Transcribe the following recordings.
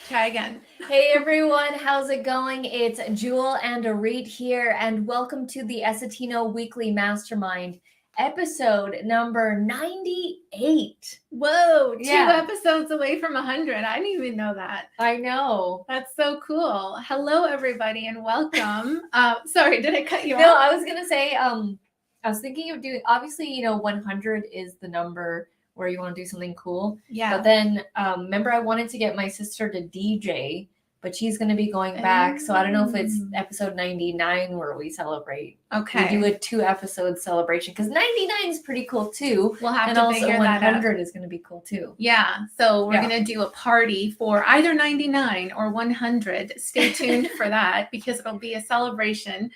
Try again. Hey everyone, how's it going? It's Jewel and Arit here, and welcome to the Essetino Weekly Mastermind, episode number 98. Whoa, Yeah. 2 episodes away from 100. I didn't even know that. I know. That's so cool. Hello, everybody, and welcome. Sorry, did I cut you No, off? I was gonna say, I was thinking of doing, obviously, 100 is the number where you want to do something cool. Yeah. But then, remember, I wanted to get my sister to DJ, but she's going to be going back. So I don't know if it's episode 99 where we celebrate. Okay. We do a 2-episode celebration because 99 is pretty cool too. We'll have and to also figure that out. 100 is going to be cool too. Yeah. So we're going to do a party for either 99 or 100. Stay tuned for that because it'll be a celebration.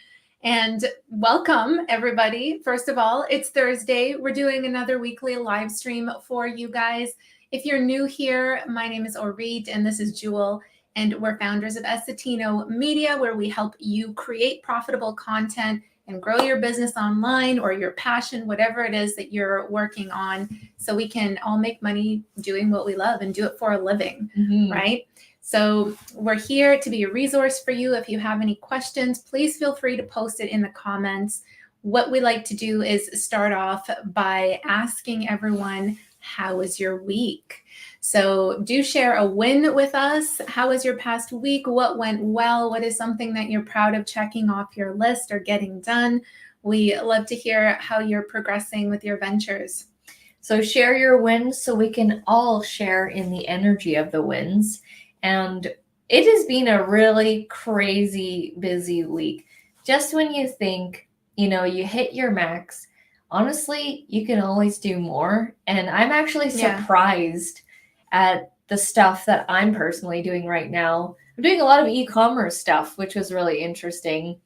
And welcome, everybody. First of all, it's Thursday. We're doing another weekly live stream for you guys. If you're new here, my name is Orit, and this is Jewel, and we're founders of Essetino Media, where we help you create profitable content and grow your business online or your passion, whatever it is that you're working on, so we can all make money doing what we love and do it for a living, right? So we're here to be a resource for you. If you have any questions, please feel free to post it in the comments. What we like to do is start off by asking everyone, how was your week? So do share a win with us. How was your past week? What went well? What is something that you're proud of checking off your list or getting done? We love to hear how you're progressing with your ventures. So share your wins so we can all share in the energy of the wins. And it has been a really crazy busy week. Just when you think, you hit your max, honestly, you can always do more. And I'm actually surprised at the stuff that I'm personally doing right now. I'm doing a lot of e-commerce stuff, which was really interesting.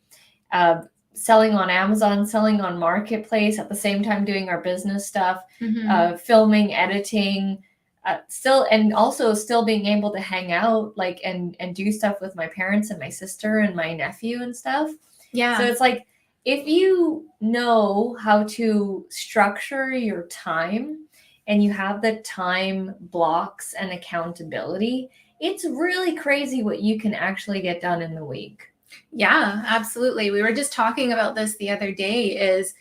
Selling on Amazon, selling on Marketplace, at the same time doing our business stuff, filming, editing, still being able to hang out and do stuff with my parents and my sister and my nephew and stuff. Yeah. So it's like, if you know how to structure your time and you have the time blocks and accountability, it's really crazy what you can actually get done in the week. Yeah, absolutely. We were just talking about this the other day, is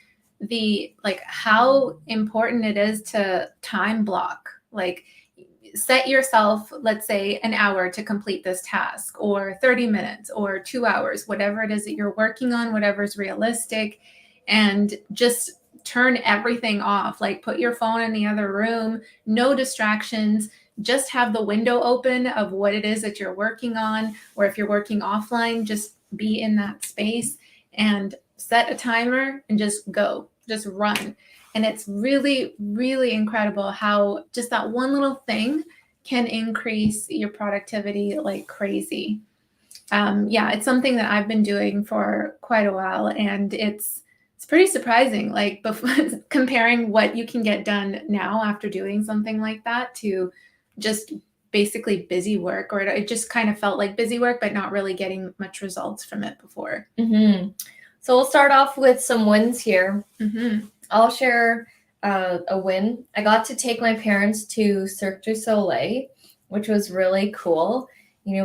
how important it is to time block. Set yourself, let's say, an hour to complete this task, or 30 minutes or 2 hours, whatever it is that you're working on, whatever's realistic, and just turn everything off. Put your phone in the other room, no distractions, just have the window open of what it is that you're working on, or if you're working offline, just be in that space and set a timer and just go, just run. And it's really, really incredible how just that one little thing can increase your productivity like crazy. It's something that I've been doing for quite a while, and it's pretty surprising, comparing what you can get done now after doing something like that to just basically busy work, or it just kind of felt like busy work, but not really getting much results from it before. So we'll start off with some wins here. I'll share a win. I got to take my parents to Cirque du Soleil, which was really cool.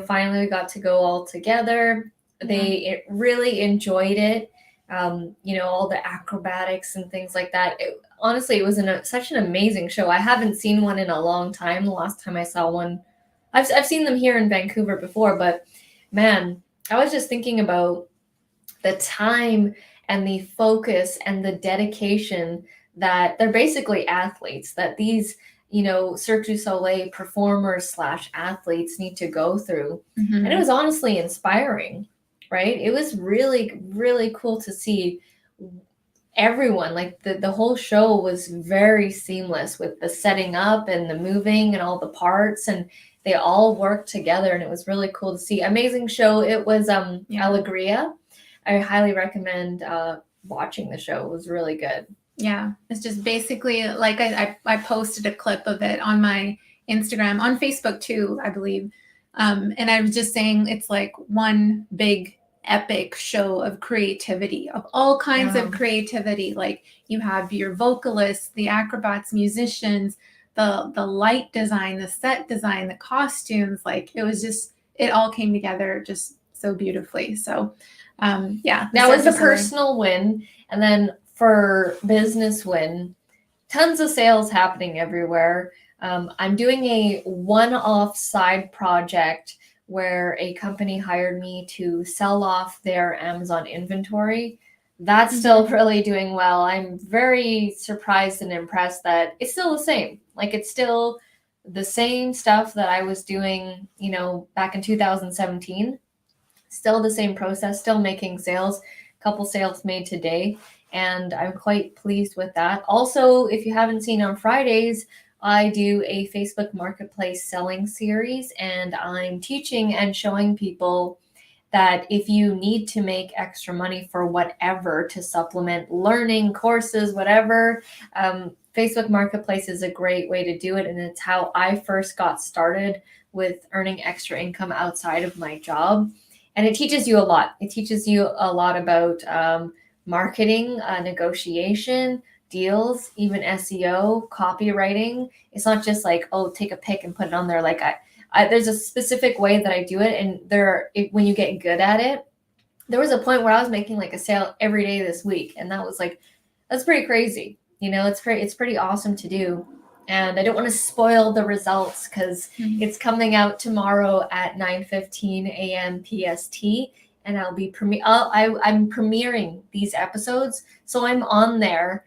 Finally we got to go all together. They really enjoyed it. All the acrobatics and things like that. Honestly, it was such an amazing show. I haven't seen one in a long time. The last time I saw one, I've seen them here in Vancouver before, but man, I was just thinking about the time and the focus and the dedication that they're basically athletes, that these, Cirque du Soleil performers / athletes need to go through. And it was honestly inspiring, right? It was really, really cool to see everyone, like the whole show was very seamless with the setting up and the moving and all the parts, and they all worked together, and it was really cool to see. Amazing show. It was Alegria. I highly recommend watching the show. It was really good. Yeah, it's just basically like I posted a clip of it on my Instagram, on Facebook too, I believe. And I was just saying it's like one big epic show of creativity, of all kinds of creativity. Like you have your vocalists, the acrobats, musicians, the light design, the set design, the costumes. Like it all came together just so beautifully. So that was a personal win. And then for business win, tons of sales happening everywhere. I'm doing a one-off side project where a company hired me to sell off their Amazon inventory. That's still really doing well. I'm very surprised and impressed that it's still the same. Like it's still the same stuff that I was doing, back in 2017. Still the same process, still making sales, a couple sales made today, and I'm quite pleased with that. Also, if you haven't seen, on Fridays, I do a Facebook Marketplace selling series, and I'm teaching and showing people that if you need to make extra money for whatever to supplement learning, courses, whatever, Facebook Marketplace is a great way to do it, and it's how I first got started with earning extra income outside of my job. And it teaches you a lot. It teaches you a lot about marketing, negotiation, deals, even SEO, copywriting. It's not just like, take a pic and put it on there. Like there's a specific way that I do it. And when you get good at it, there was a point where I was making like a sale every day this week. And that's pretty crazy. It's pretty awesome to do. And I don't want to spoil the results because it's coming out tomorrow at 9:15 a.m. PST, and I'll be I'm premiering these episodes, so I'm on there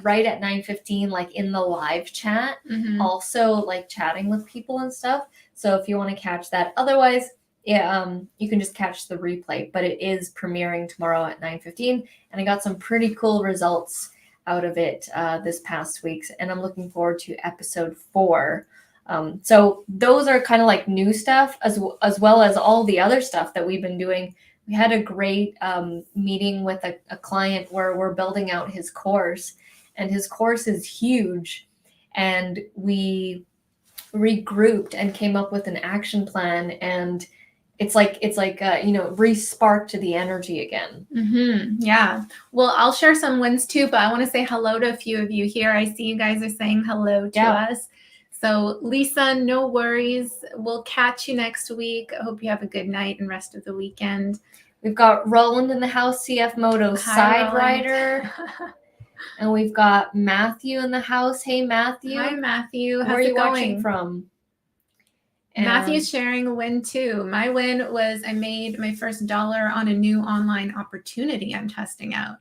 right at 9:15, like in the live chat, also like chatting with people and stuff. So if you want to catch that, otherwise, you can just catch the replay. But it is premiering tomorrow at 9:15, and I got some pretty cool results out of it this past week, and I'm looking forward to episode 4. So those are kind of like new stuff, as well as all the other stuff that we've been doing. We had a great meeting with a client where we're building out his course, and his course is huge, and we regrouped and came up with an action plan, and it's like re-sparked the energy again. Yeah. Well, I'll share some wins too, but I want to say hello to a few of you here. I see you guys are saying hello to us. So Lisa, no worries. We'll catch you next week. I hope you have a good night and rest of the weekend. We've got Roland in the house, CF Moto Side Rider. And we've got Matthew in the house. Hey, Matthew. Hi, Matthew. Where are you watching from? And Matthew's sharing a win too. My win was I made my first $1 on a new online opportunity I'm testing out.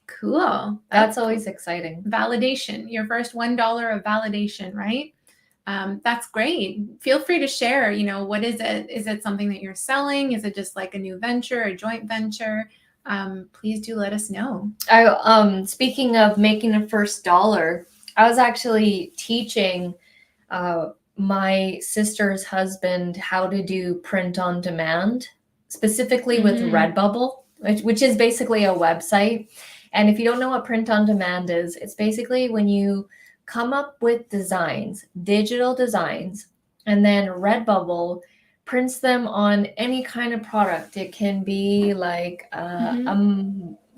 Cool. That's always exciting. Validation. Your first $1 of validation, right? That's great. Feel free to share, what is it? Is it something that you're selling? Is it just like a new venture, a joint venture? Please do let us know. Speaking of making a first $1, I was actually teaching my sister's husband how to do print on demand, specifically with Redbubble, which is basically a website. And if you don't know what print on demand is, it's basically when you come up with designs, digital designs, and then Redbubble prints them on any kind of product. It can be like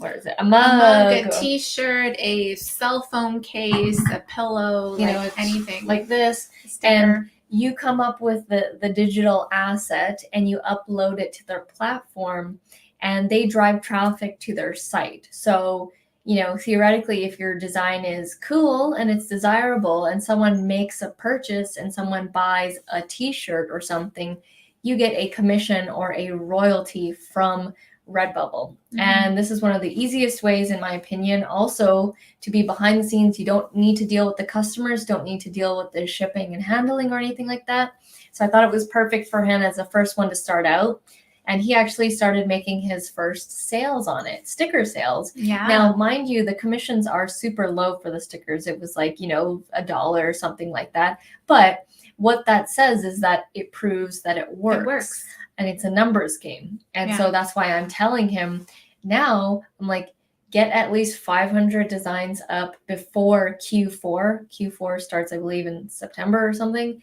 what is it? A mug, a t-shirt, a cell phone case, a pillow, anything like this. Sticker. you come up with the digital asset and you upload it to their platform, and they drive traffic to their site. So, theoretically, if your design is cool and it's desirable and someone makes a purchase and someone buys a t-shirt or something, you get a commission or a royalty from Redbubble. Mhm. And this is one of the easiest ways, in my opinion, also to be behind the scenes. You don't need to deal with the customers, don't need to deal with the shipping and handling or anything like that. So I thought it was perfect for him as the first one to start out. And he actually started making his first sales on it, sticker sales. Yeah. Now, mind you, the commissions are super low for the stickers. It was like, $1 or something like that. But what that says is that it proves that it works. It works. And it's a numbers game. And Yeah. so that's why I'm telling him now, I'm like, get at least 500 designs up before Q4. Q4 starts, I believe, in September or something.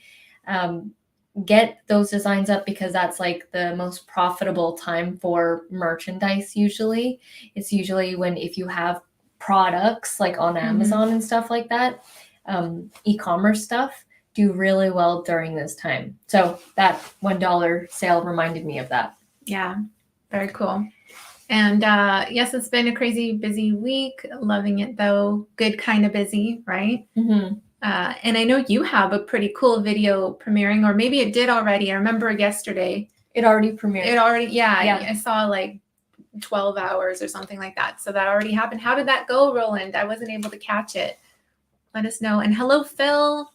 Get those designs up because that's like the most profitable time for merchandise usually. It's usually if you have products like on Amazon and stuff like that, e-commerce stuff do really well during this time. So that $1 sale reminded me of that. Yeah, very cool. And yes, it's been a crazy busy week. Loving it though. Good kind of busy, right? Mm-hmm. And I know you have a pretty cool video premiering, or maybe it did already. I remember yesterday. It already premiered. Yeah. I saw like 12 hours or something like that. So that already happened. How did that go, Roland? I wasn't able to catch it. Let us know. And hello, Phil.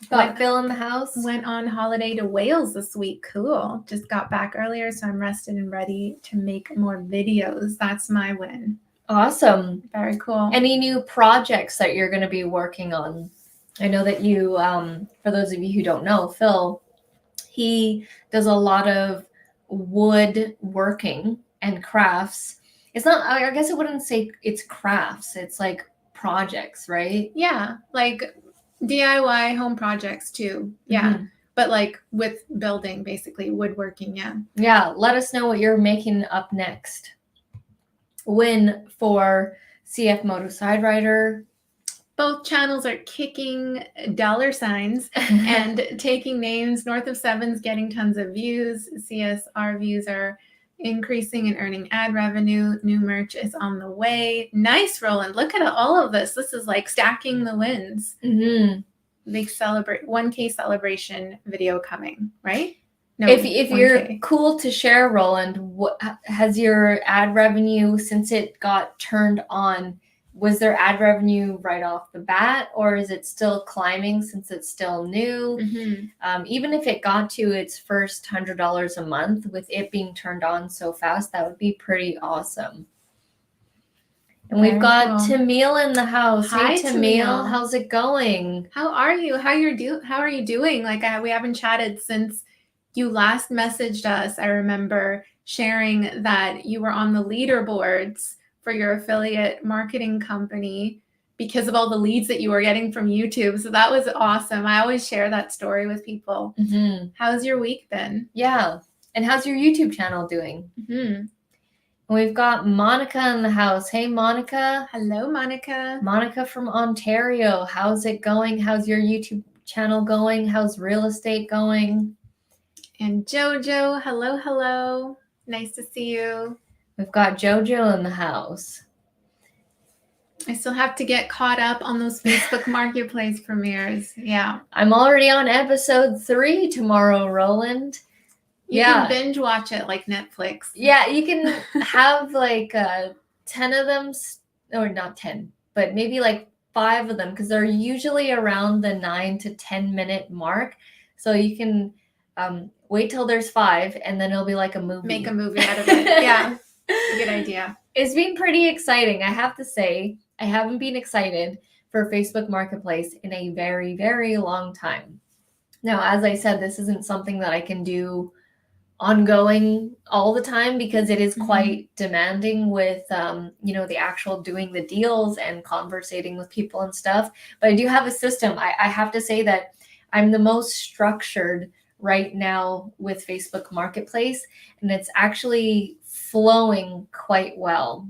Got Phil in the house. Went on holiday to Wales this week. Cool. Just got back earlier, so I'm rested and ready to make more videos. That's my win. Awesome. Very cool. Any new projects that you're going to be working on? I know that you, for those of you who don't know, Phil, he does a lot of wood working and crafts. It's not, I guess I wouldn't say it's crafts. It's like projects, right? Yeah, like DIY home projects too. Yeah. Mm-hmm. But like with building, basically woodworking. Yeah. Yeah. Let us know what you're making up next. Win for CF Moto Side Rider. Both channels are kicking dollar signs and taking names. North of Seven's getting tons of views. CSR views are increasing and earning ad revenue. New merch is on the way. Nice, Roland. Look at all of this. This is like stacking the wins. Mm-hmm. Big 1K celebration video coming, right? No, if you're cool to share, Roland, what has your ad revenue, since it got turned on, was there ad revenue right off the bat, or is it still climbing since it's still new? Mm-hmm. Even if it got to its first $100 a month, with it being turned on so fast, that would be pretty awesome. And we've got Tamil in the house. Hi, hey, Tamil. How's it going? How are you? How are you doing? Like we haven't chatted since you last messaged us. I remember sharing that you were on the leaderboards for your affiliate marketing company because of all the leads that you were getting from YouTube. So that was awesome. I always share that story with people. Mm-hmm. How's your week been? Yeah. And how's your YouTube channel doing? Mm-hmm. We've got Monica in the house. Hey, Monica. Hello, Monica. Monica from Ontario. How's it going? How's your YouTube channel going? How's real estate going? And Jojo. Hello. Nice to see you. We've got Jojo in the house. I still have to get caught up on those Facebook Marketplace premieres. Yeah. I'm already on episode 3 tomorrow, Roland. You can binge watch it like Netflix. Yeah, you can have like 10 of them, or not 10, but maybe like 5 of them, because they're usually around the 9 to 10 minute mark. So you can wait till there's 5, and then it'll be like a movie. Make a movie out of it. Yeah, a good idea. It's been pretty exciting. I have to say, I haven't been excited for Facebook Marketplace in a very, very long time. Now, as I said, this isn't something that I can do ongoing all the time because it is quite demanding with the actual doing the deals and conversating with people and stuff. But I do have a system. I have to say that I'm the most structured right now with Facebook Marketplace, and it's actually flowing quite well.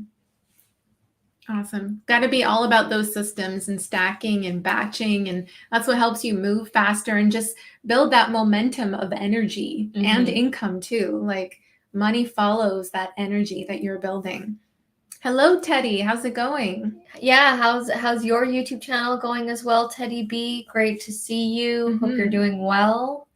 Awesome. Got to be all about those systems and stacking and batching. And that's what helps you move faster and just build that momentum of energy and income too. Like money follows that energy that you're building. Hello, Teddy. How's it going? Yeah, how's your YouTube channel going as well, Teddy B? Great to see you. Hope you're doing well.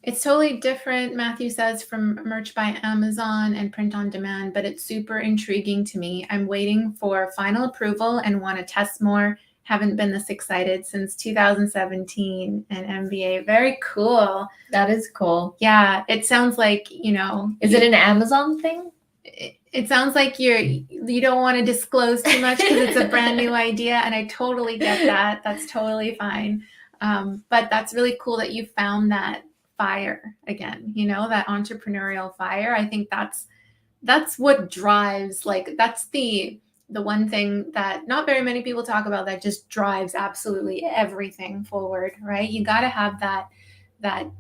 It's totally different, Matthew says, from merch by Amazon and print on demand, but it's super intriguing to me. I'm waiting for final approval and want to test more. Haven't been this excited since 2017 and MBA. Very cool. That is cool. Yeah, it sounds like, you know. Is it an Amazon thing? It sounds like you don't want to disclose too much because it's a brand new idea, and I totally get that. That's totally fine. But that's really cool that you found that fire again, you know, that entrepreneurial fire. I think that's what drives, like, that's the one thing that not very many people talk about that just drives absolutely everything forward, right? You got to have that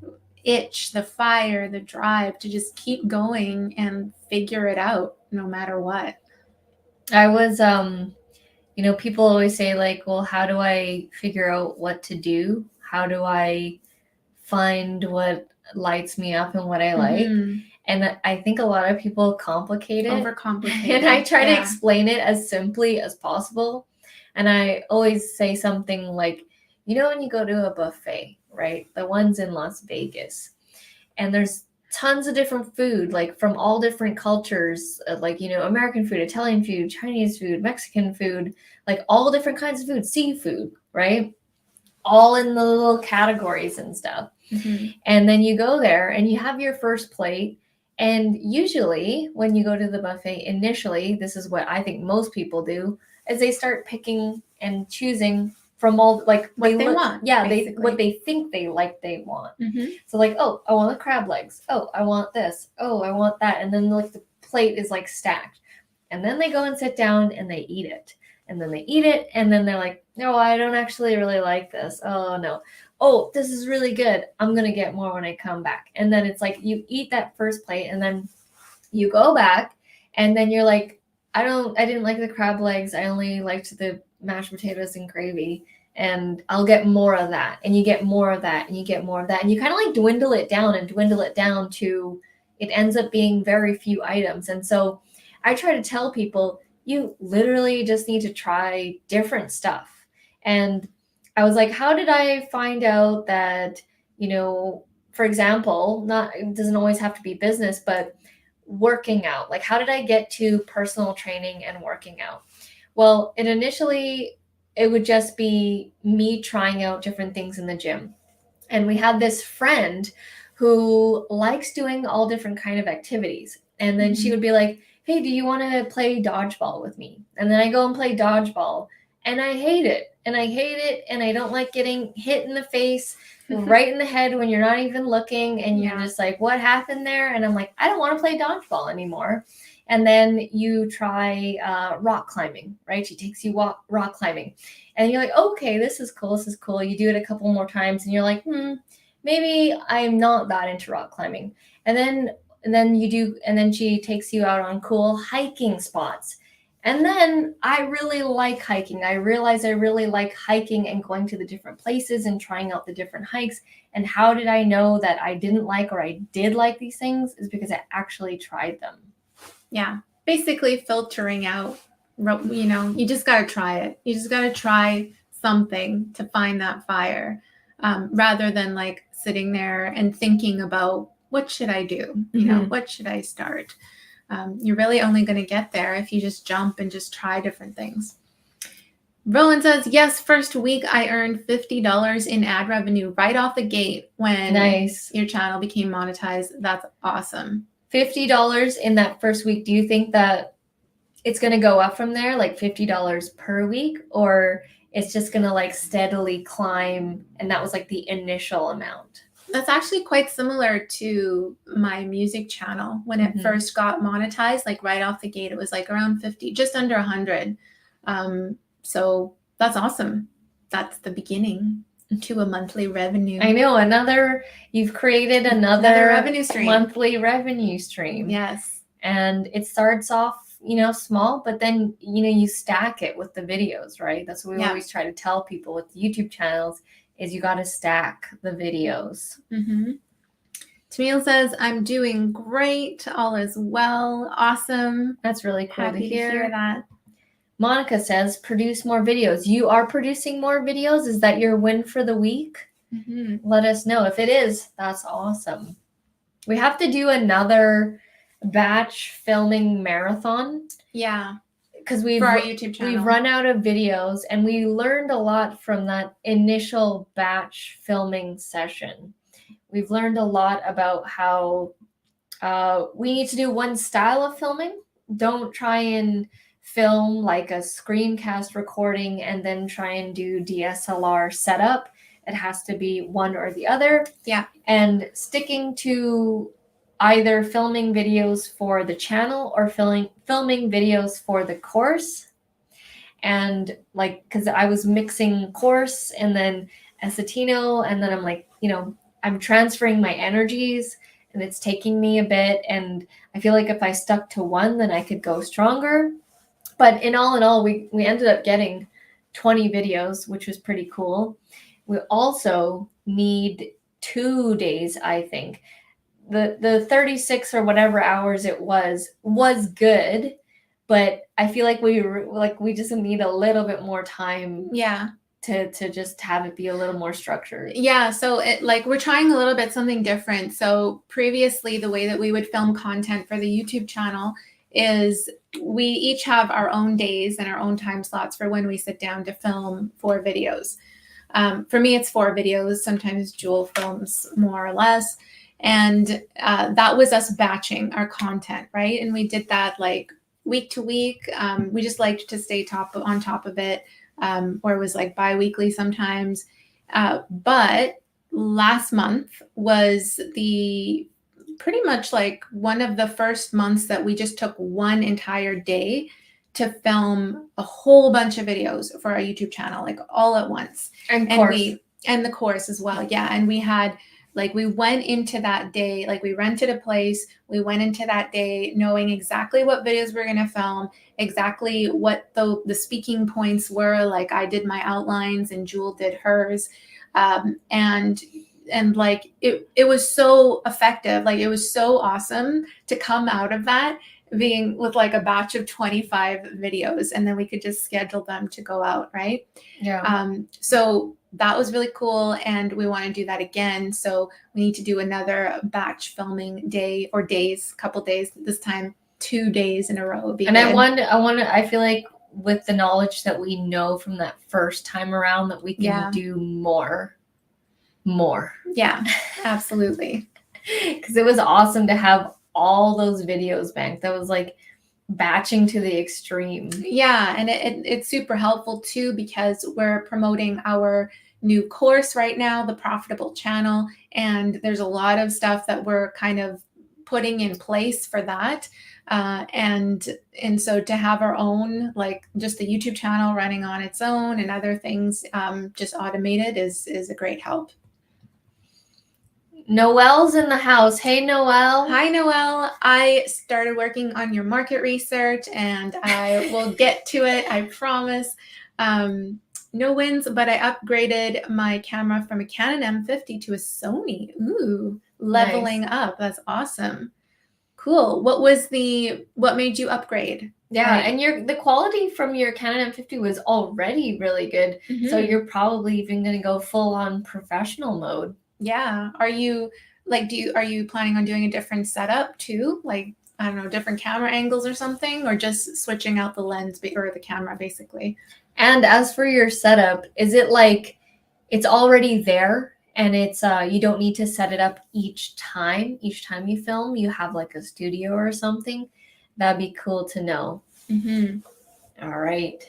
itch, the fire, the drive to just keep going and figure it out no matter what. I was you know, people always say like, well, how do I figure out what to do? How do I find what lights me up and what I like? And I think a lot of people complicate it. Overcomplicate it. And I try to explain it as simply as possible. And I always say something like, you know, when you go to a buffet, right? The ones in Las Vegas, and there's tons of different food, like from all different cultures, like, you know, American food, Italian food, Chinese food, Mexican food, like all different kinds of food, seafood, right? All in the little categories and stuff. And then you go there and you have your first plate. And usually when you go to the buffet initially, this is what I think most people do, is they start picking and choosing from all, like, what they want. Yeah, what they think they want. So like, oh, I want the crab legs. Oh, I want this. Oh, I want that. And then like the plate is like stacked. And then they go and sit down and they eat it. And then they eat it. And then they're like, no, I don't actually really like this. Oh, no. Oh, this is really good. I'm going to get more when I come back. And then it's like you eat that first plate and then you go back and then you're like, I didn't like the crab legs. I only liked the mashed potatoes and gravy, and I'll get more of that. And you get more of that and you get more of that. And you kind of like dwindle it down to it ends up being very few items. And so I try to tell people, you literally just need to try different stuff. And I was like, how did I find out that, you know, for example, it doesn't always have to be business, but working out, like how did I get to personal training and working out? Well, it would just be me trying out different things in the gym. And we had this friend who likes doing all different kind of activities. And then she would be like, hey, do you want to play dodgeball with me? And then I go and play dodgeball and I hate it. And I don't like getting hit in the face, right in the head when you're not even looking. And you're just like, what happened there? And I'm like, I don't want to play dodgeball anymore. And then you try rock climbing, right? She takes you rock climbing. And you're like, okay, this is cool. You do it a couple more times and you're like, maybe I'm not that into rock climbing. And then she takes you out on cool hiking spots. And then I really like hiking. I realized I really like hiking and going to the different places and trying out the different hikes. And how did I know that I didn't like or I did like these things? Is because I actually tried them. Yeah, basically filtering out, you know, you just got to try it. You just got to try something to find that fire, rather than like sitting there and thinking about what should I do? You know, what should I start? You're really only going to get there if you just jump and just try different things. Rowan says, yes, first week I earned $50 in ad revenue right off the gate when your channel became monetized. That's awesome. $50 in that first week. Do you think that it's going to go up from there, like $50 per week, or it's just going to like steadily climb? And that was like the initial amount. That's actually quite similar to my music channel. When it first got monetized, like right off the gate, it was like around 50, just under 100. So that's awesome. That's the beginning to a monthly revenue. I know, you've created another revenue stream. Monthly revenue stream. Yes. And it starts off small, but then, you stack it with the videos, right? That's what we always try to tell people with YouTube channels is you got to stack the videos. Mm-hmm. Tamil says, I'm doing great. All is well. Awesome. That's really cool. Happy to hear that. Monica says, produce more videos. You are producing more videos? Is that your win for the week? Mm-hmm. Let us know. If it is, that's awesome. We have to do another batch filming marathon. Yeah. Because for our YouTube channel. We've run out of videos, and we learned a lot from that initial batch filming session. We've learned a lot about how we need to do one style of filming. Don't try and film like a screencast recording and then try and do DSLR setup. It has to be one or the other. Yeah. And sticking to either filming videos for the channel or filming videos for the course. And because I was mixing course and then Essetino, and then I'm like, I'm transferring my energies and it's taking me a bit. And I feel like if I stuck to one, then I could go stronger. But in all, we ended up getting 20 videos, which was pretty cool. We also need 2 days, I think. The 36 or whatever hours it was good, but I feel like we just need a little bit more time. Yeah. To just have it be a little more structured. Yeah, so we're trying a little bit something different. So previously, the way that we would film content for the YouTube channel is we each have our own days and our own time slots for when we sit down to film 4 videos. For me, it's 4 videos. Sometimes Jewel films more or less. And that was us batching our content, right? And we did that week to week. We just liked to stay on top of it. Or it was bi-weekly sometimes. But last month was pretty much one of the first months that we just took one entire day to film a whole bunch of videos for our YouTube channel, all at once. And the course as well. Yeah. And we had we went into that day, we rented a place. We went into that day knowing exactly what videos we're going to film, exactly what the speaking points were. I did my outlines and Jewel did hers. And it was so effective. It was so awesome to come out of that being with a batch of 25 videos, and then we could just schedule them to go out. Right. Yeah. So that was really cool, and we want to do that again. So we need to do another batch filming day or days, couple days, this time 2 days in a row. And I feel like with the knowledge that we know from that first time around that we can do more. Yeah, absolutely. Because it was awesome to have all those videos banked. That was batching to the extreme. Yeah, and it's super helpful too, because we're promoting our new course right now, the Profitable Channel, and there's a lot of stuff that we're kind of putting in place for that. And so to have our own, just the YouTube channel running on its own and other things just automated is a great help. Noelle's in the house. Hey, Noelle. Hi, Noelle. I started working on your market research, and I will get to it, I promise. No wins, but I upgraded my camera from a Canon M50 to a Sony. Ooh, leveling up. That's awesome. Cool. What made you upgrade? Yeah, and the quality from your Canon M50 was already really good. Mm-hmm. So you're probably even going to go full on professional mode. Yeah. Are you are you planning on doing a different setup too? I don't know, different camera angles or something, or just switching out the lens or the camera basically? And as for your setup, is it it's already there and it's you don't need to set it up each time you film? You have a studio or something? That'd be cool to know. Mm-hmm. All right.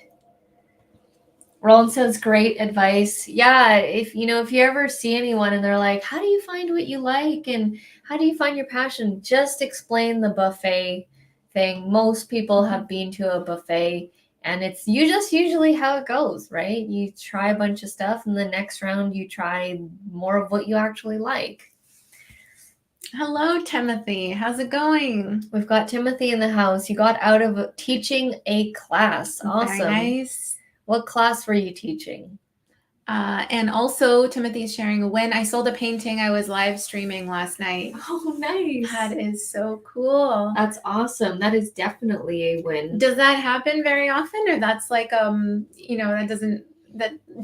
Roland says, great advice. Yeah, if you ever see anyone and they're like, how do you find what you like and how do you find your passion? Just explain the buffet thing. Most people have been to a buffet, and it's usually how it goes, right? You try a bunch of stuff, and the next round you try more of what you actually like. Hello, Timothy. How's it going? We've got Timothy in the house. You got out of teaching a class. Awesome. Very nice. What class were you teaching? And also, Timothy's sharing a win. I sold a painting I was live streaming last night. Oh, nice. That is so cool. That's awesome. That is definitely a win. Does that happen very often, or that's like do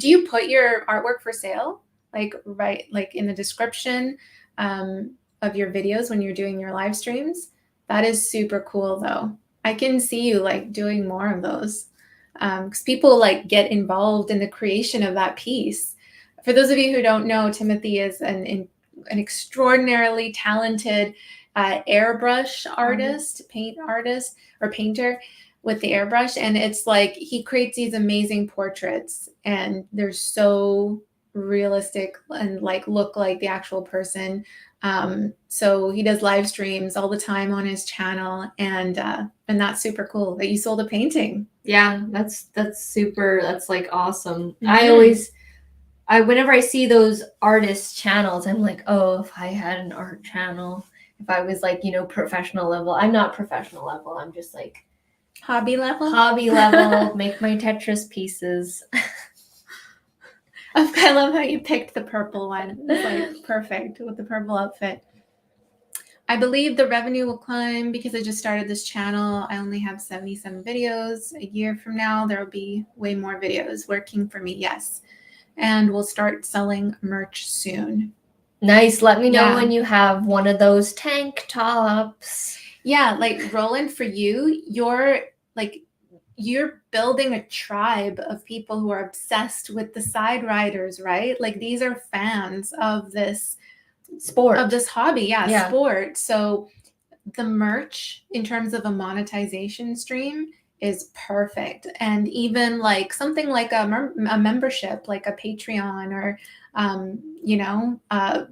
you put your artwork for sale? Like in the description of your videos when you're doing your live streams? That is super cool though. I can see you like doing more of those. Because people like get involved in the creation of that piece. For those of you who don't know, Timothy is an extraordinarily talented airbrush artist, paint artist or painter with the airbrush. And it's like he creates these amazing portraits and they're so realistic and like look like the actual person. So he does live streams all the time on his channel, and that's super cool that you sold a painting. Yeah, that's super. That's like awesome. Mm-hmm. Whenever I see those artist channels, I'm like, oh, if I had an art channel, if I was like, professional level. I'm not professional level. I'm just like hobby level. Make my Tetris pieces. I love how you picked the purple one. It's like perfect with the purple outfit. I believe the revenue will climb because I just started this channel. I only have 77 videos. A year from now, there will be way more videos working for me. Yes. And we'll start selling merch soon. Nice. Let me know when you have one of those tank tops. Yeah. Like Roland, for you, you're building a tribe of people who are obsessed with the side riders, right? Like these are fans of this sport, of this hobby. Sport. So the merch in terms of a monetization stream is perfect. And even like something like a membership, like a Patreon, or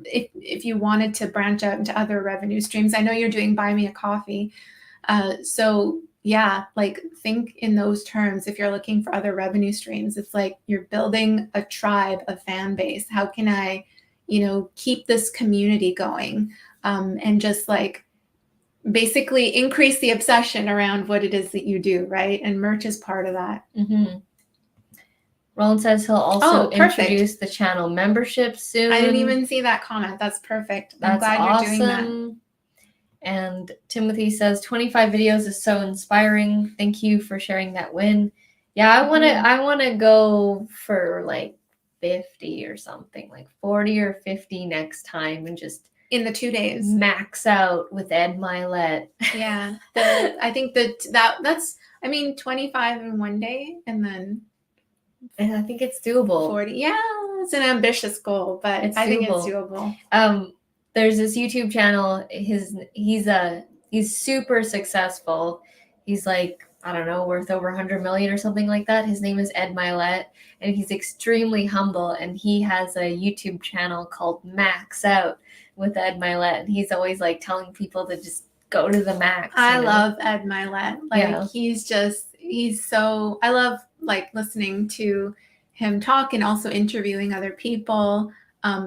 if you wanted to branch out into other revenue streams. I know you're doing Buy Me a Coffee. So yeah, like think in those terms. If you're looking for other revenue streams, it's like you're building a tribe, a fan base. How can I, keep this community going? And just like basically increase the obsession around what it is that you do, right? And merch is part of that. Mm-hmm. Roland says he'll also introduce the channel membership soon. I didn't even see that comment. That's perfect. I'm glad you're doing that. And Timothy says 25 videos is so inspiring. Thank you for sharing that win. Yeah, I want to go for like 50 or something, like 40 or 50 next time, and just in the 2 days max out with Ed Milet. Yeah. I think that's 25 in one day, and I think it's doable. 40. Yeah, it's an ambitious goal, but I think it's doable. There's this YouTube channel. He's super successful. He's like, I don't know, worth over 100 million or something like that. His name is Ed Milet, and he's extremely humble. And he has a YouTube channel called Max Out with Ed Milet. And he's always like telling people to just go to the max. I love Ed Milet. I love like listening to him talk and also interviewing other people.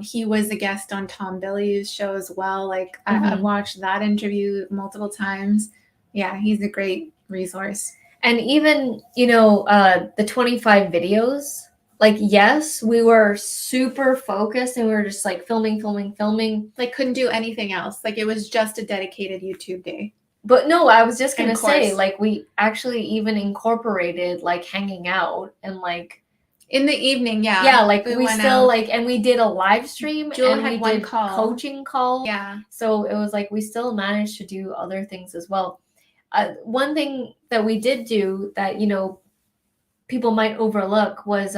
He was a guest on Tom Billy's show as well. Like I watched that interview multiple times. Yeah, he's a great resource. And even, the 25 videos, like, yes, we were super focused and we were just like filming. Like couldn't do anything else. Like it was just a dedicated YouTube day. But no, I was just going to say, like, we actually even incorporated like hanging out and like in the evening. Yeah. Yeah. Like we still out. Like, and we did a live stream and we did coaching call. Yeah. So it was like, we still managed to do other things as well. One thing that we did do that, people might overlook was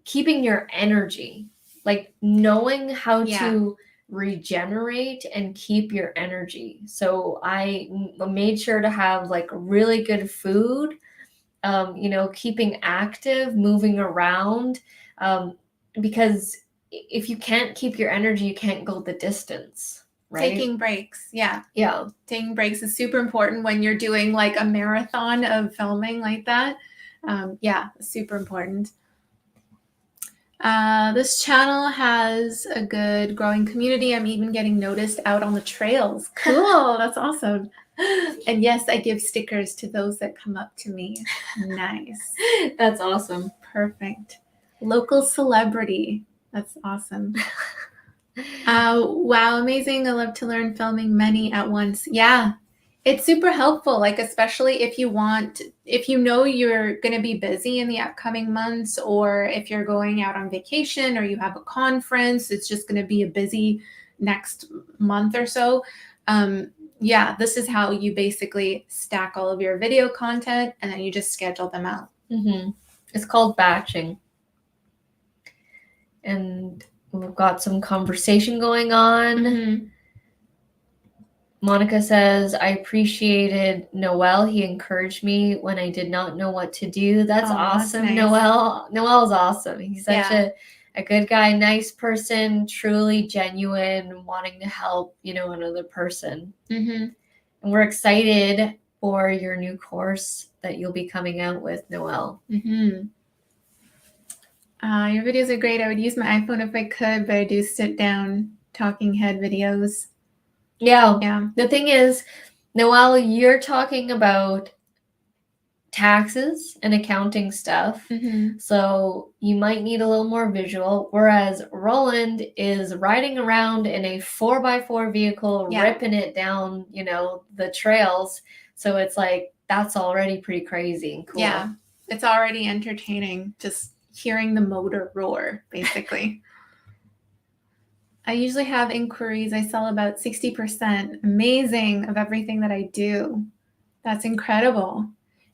keeping your energy, like knowing how to regenerate and keep your energy. So I made sure to have like really good food, keeping active, moving around, because if you can't keep your energy, you can't go the distance. Right? Taking breaks. Yeah. Taking breaks is super important when you're doing like a marathon of filming like that. Super important. This channel has a good growing community. I'm even getting noticed out on the trails. Cool. That's awesome. And yes, I give stickers to those that come up to me. Nice. That's awesome. Perfect. Local celebrity. That's awesome. Wow, amazing. I love to learn filming many at once. Yeah, it's super helpful, like especially if you know you're going to be busy in the upcoming months, or if you're going out on vacation or you have a conference, it's just going to be a busy next month or so. Yeah, this is how you basically stack all of your video content and then you just schedule them out. Mm-hmm. It's called batching. And we've got some conversation going on. Mm-hmm. Monica says, I appreciated Noel. He encouraged me when I did not know what to do. That's awesome, that's nice. Noel. Noel's awesome. He's such Yeah. a good guy, nice person, truly genuine, wanting to help, another person. Mm-hmm. And we're excited for your new course that you'll be coming out with, Noel. Mm-hmm. Your videos are great. I would use my iPhone if I could, but I do sit down talking head videos. Yeah. The thing is, Noel, you're talking about taxes and accounting stuff. Mm-hmm. So you might need a little more visual. Whereas Roland is riding around in a 4x4 vehicle, ripping it down, the trails. So it's like, that's already pretty crazy and cool. Yeah, it's already entertaining just hearing the motor roar, basically. I usually have inquiries. I sell about 60%. Amazing of everything that I do. That's incredible.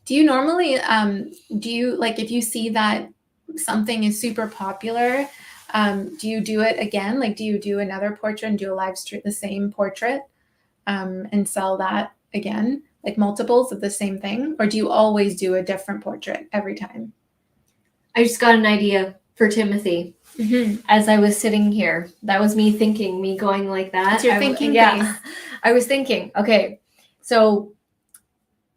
Do you normally, if you see that something is super popular, do you do it again? Like, do you do another portrait and do a live stream, the same portrait, and sell that again, like multiples of the same thing? Or do you always do a different portrait every time? I just got an idea for Timothy. Mm-hmm. As I was sitting here, that was me thinking, me going like that. It's your thinking face. I was thinking, okay, so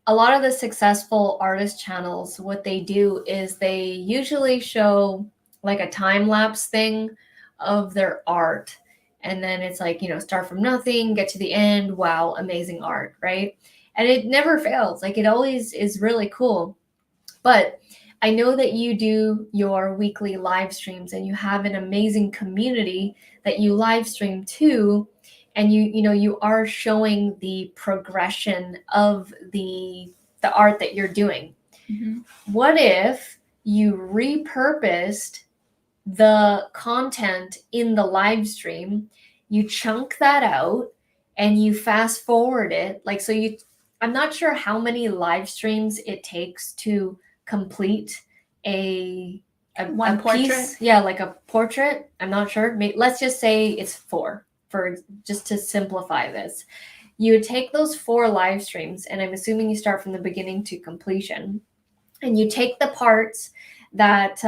a lot of the successful artist channels, what they do is they usually show like a time lapse thing of their art. And then it's like, start from nothing, get to the end. Wow, amazing art, right? And it never fails. Like, it always is really cool. But I know that you do your weekly live streams and you have an amazing community that you live stream to, and you are showing the progression of the art that you're doing. Mm-hmm. What if you repurposed the content in the live stream, you chunk that out and you fast forward it? I'm not sure how many live streams it takes to complete a portrait piece. Yeah, like a portrait. I'm not sure. Let's just say it's 4, for just to simplify this. You would take those 4 live streams, and I'm assuming you start from the beginning to completion, and you take the parts that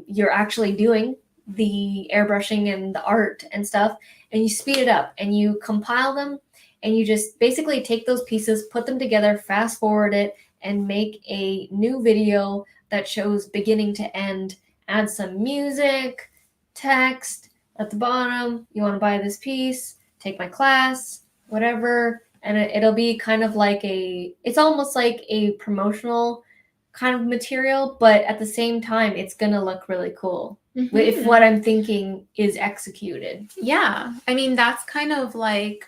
you're actually doing the airbrushing and the art and stuff, and you speed it up and you compile them, and you just basically take those pieces, put them together, fast forward it, and make a new video that shows beginning to end. Add some music, text at the bottom. You want to buy this piece, take my class, whatever. And it'll be kind of like it's almost like a promotional kind of material, but at the same time, it's going to look really cool. Mm-hmm. If what I'm thinking is executed. Yeah. I mean, that's kind of like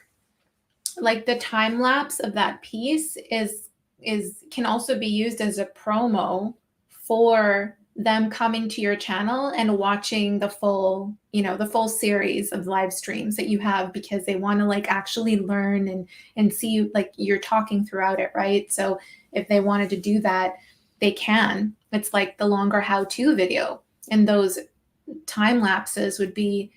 the time lapse of that piece can also be used as a promo for them coming to your channel and watching the full series of live streams that you have, because they want to actually learn and see you're talking throughout it, right? So if they wanted to do that, they can. It's like the longer how-to video, and those time lapses would be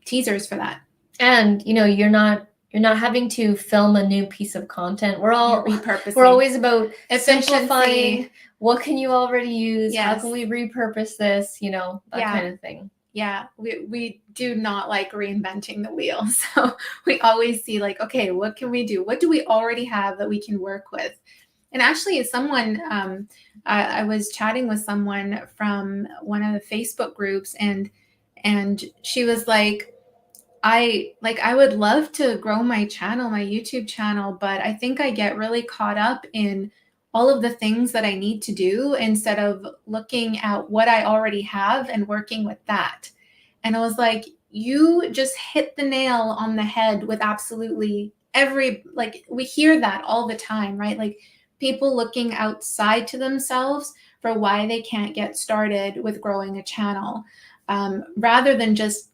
teasers for that. And you're not having to film a new piece of content. We're always about simplifying. What can you already use? Yes. How can we repurpose this? That kind of thing. Yeah, we do not like reinventing the wheel. So we always see okay, what can we do? What do we already have that we can work with? And actually, someone, I was chatting with someone from one of the Facebook groups, and she was like, I would love to grow my channel, my YouTube channel, but I think I get really caught up in all of the things that I need to do instead of looking at what I already have and working with that. And I was like, you just hit the nail on the head with absolutely every, like, we hear that all the time, right? Like, people looking outside to themselves for why they can't get started with growing a channel, rather than just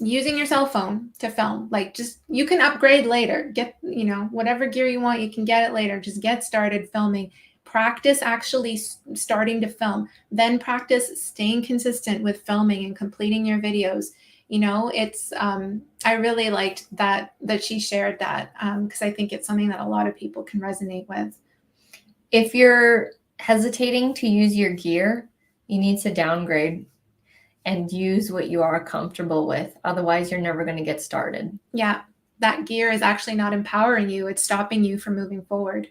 using your cell phone to film. Like, just, you can upgrade later, get, whatever gear you want, you can get it later. Just get started filming, practice actually starting to film, then practice staying consistent with filming and completing your videos. It's I really liked that she shared that, because I think it's something that a lot of people can resonate with. If you're hesitating to use your gear, you need to downgrade and use what you are comfortable with. Otherwise, you're never going to get started. Yeah, that gear is actually not empowering you. It's stopping you from moving forward.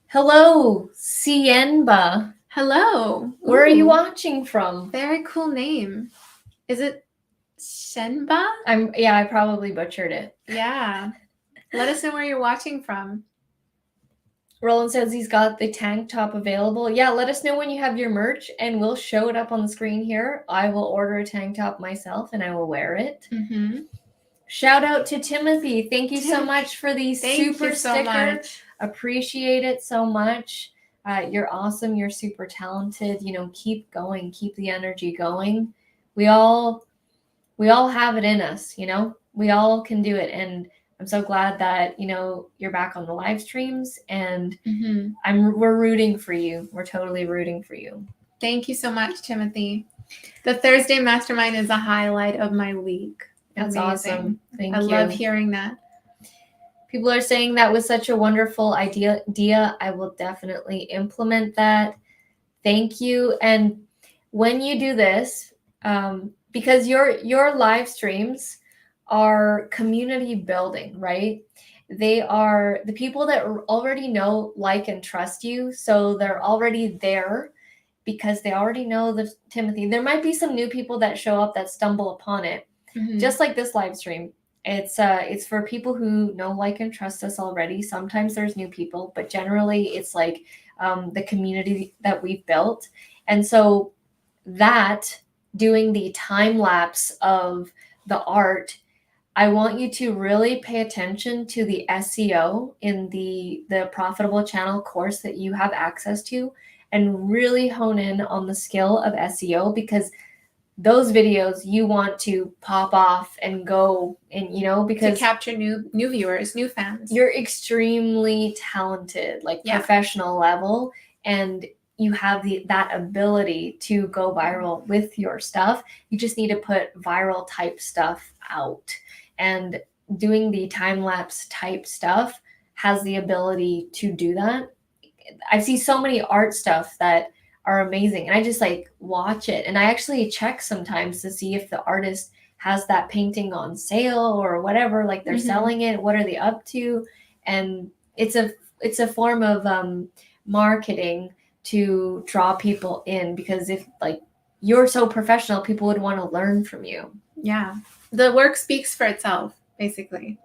Hello, Sienba. Hello. Where are you watching from? Very cool name. Is it Shenba? I probably butchered it. Yeah. Let us know where you're watching from. Roland says he's got the tank top available. Yeah, let us know when you have your merch and we'll show it up on the screen here. I will order a tank top myself and I will wear it. Mm-hmm. Shout out to Timothy. Thank you so much for the super sticker. Much. Appreciate it so much. You're awesome. You're super talented. Keep going. Keep the energy going. We all have it in us. We all can do it. And I'm so glad that, you're back on the live streams, and we're rooting for you. We're totally rooting for you. Thank you so much, Timothy. The Thursday Mastermind is a highlight of my week. That's awesome. Thank you. I love hearing that. People are saying that was such a wonderful idea. I will definitely implement that. Thank you. And when you do this, because your live streams are community building, right? They are the people that already know, like, and trust you. So they're already there because they already know the Timothy. There might be some new people that show up that stumble upon it. Mm-hmm. Just like this live stream. It's for people who know, like, and trust us already. Sometimes there's new people, but generally it's like the community that we've built. And so that, doing the time lapse of the art, I want you to really pay attention to the SEO in the Profitable Channel course that you have access to, and really hone in on the skill of SEO, because those videos you want to pop off and go and, because to capture new viewers, new fans. You're extremely talented, like professional level, and you have that ability to go viral with your stuff. You just need to put viral type stuff out, and doing the time-lapse type stuff has the ability to do that. I see so many art stuff that are amazing, and I just watch it, and I actually check sometimes to see if the artist has that painting on sale or whatever, like they're selling it, what are they up to? And it's a form of marketing to draw people in, because if you're so professional, people would want to learn from you. Yeah, the work speaks for itself, basically.